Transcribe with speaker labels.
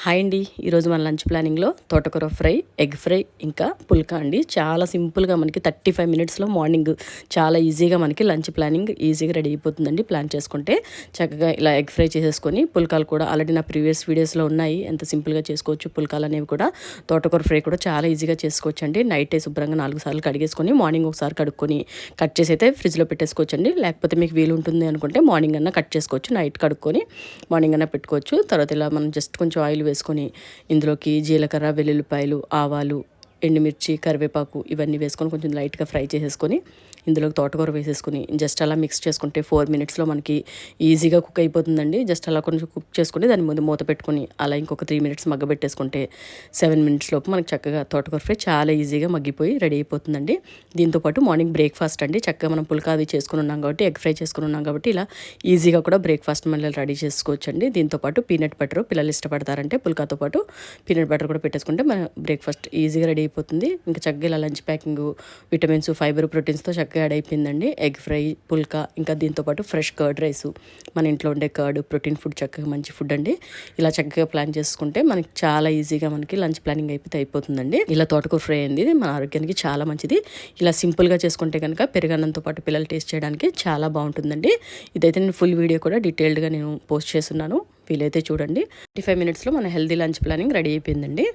Speaker 1: Hi అండి. ఈరోజు మన లంచ్ ప్లానింగ్లో తోటకూర ఫ్రై, ఎగ్ ఫ్రై, ఇంకా పుల్కా అండి. చాలా సింపుల్గా మనకి 35 మినిట్స్లో మార్నింగ్ చాలా ఈజీగా మనకి లంచ్ ప్లానింగ్ ఈజీగా రెడీ అయిపోతుందండి. ప్లాన్ చేసుకుంటే చక్కగా ఇలా ఎగ్ ఫ్రై చేసేసుకొని, పుల్కాలు కూడా ఆల్రెడీ నా ప్రీవియస్ వీడియోస్లో ఉన్నాయి. ఎంత సింపుల్గా చేసుకోవచ్చు పుల్కాలు అనేవి కూడా. తోటకూర ఫ్రై కూడా చాలా ఈజీగా చేసుకోవచ్చు అండి. నైటే శుభ్రంగా 4 సార్లు కడిగేసుకొని మార్నింగ్ ఒకసారి కడుక్కొని కట్ చేసి అయితే ఫ్రిడ్జ్లో పెట్టేసుకోవచ్చు అండి. లేకపోతే మీకు వీలు ఉంటుంది అనుకుంటే మార్నింగ్ అన్నా కట్ చేసుకోవచ్చు. నైట్ కడుక్కొని మార్నింగ్ అన్నా పెట్టుకోవచ్చు. తర్వాత ఇలా మనం జస్ట్ కొంచెం ఆయిల్ వేసుకొని ఇందులోకి జీలకర్ర, వెల్లుల్లిపాయలు, ఆవాలు, ఎండుమిర్చి, కరివేపాకు ఇవన్నీ వేసుకొని కొంచెం లైట్గా ఫ్రై చేసేసుకొని ఇందులోకి తోటకూర వేసేసుకుని జస్ట్ అలా మిక్స్ చేసుకుంటే 4 మినిట్స్లో మనకి ఈజీగా కుక్ అయిపోతుందండి. జస్ట్ అలా కొంచెం కుక్ చేసుకుని దాని ముందు మూత పెట్టుకుని అలా ఇంకొక 3 మినిట్స్ మగ్గబెట్టేసుకుంటే 7 మినిట్స్ లోపు మనకి చక్కగా తోటకూర ఫ్రై చాలా ఈజీగా మగ్గిపోయి రెడీ అయిపోతుందండి. దీంతోపాటు మార్నింగ్ బ్రేక్ఫాస్ట్ అండి. చక్కగా మనం పుల్కా అవి చేసుకుని ఉన్నాం కాబట్టి, ఎగ్ ఫ్రై చేసుకుని ఉన్నాం కాబట్టి ఇలా ఈజీగా కూడా బ్రేక్ఫాస్ట్ మళ్ళీ రెడీ చేసుకోవచ్చు అండి. దీంతోపాటు పీనట్ బటర్ పిల్లలు ఇష్టపడతారంటే పుల్కాతో పాటు పీనట్ బటర్ కూడా పెట్టేసుకుంటే మన బ్రేక్ఫాస్ట్ ఈజీగా రెడీ అయిపోతుంది. ఇంకా చక్కగా ఇలా లంచ్ ప్యాకింగ్ విటమిన్స్, ఫైబర్, ప్రోటీన్స్తో చక్కగా యాడ్ అయిపోయిందండి. ఎగ్ ఫ్రై, పుల్కా, ఇంకా దీంతోపాటు ఫ్రెష్ కర్డ్ రైస్, మన ఇంట్లో ఉండే కర్డ్ ప్రోటీన్ ఫుడ్, చక్కగా మంచి ఫుడ్ అండి. ఇలా చక్కగా ప్లాన్ చేసుకుంటే మనకి చాలా ఈజీగా మనకి లంచ్ ప్లానింగ్ అయిపోతుందండి. ఇలా తోటకూర ఫ్రై అయింది మన ఆరోగ్యానికి చాలా మంచిది. ఇలా సింపుల్గా చేసుకుంటే కనుక పెరుగన్నంతో పాటు పిల్లలు టేస్ట్ చేయడానికి చాలా బాగుంటుందండి. ఇదైతే నేను ఫుల్ వీడియో కూడా డీటెయిల్డ్గా నేను పోస్ట్ చేస్తున్నాను. వీలైతే చూడండి. 35 మినిట్స్లో మన హెల్దీ లంచ్ ప్లానింగ్ రెడీ అయిపోయిందండి.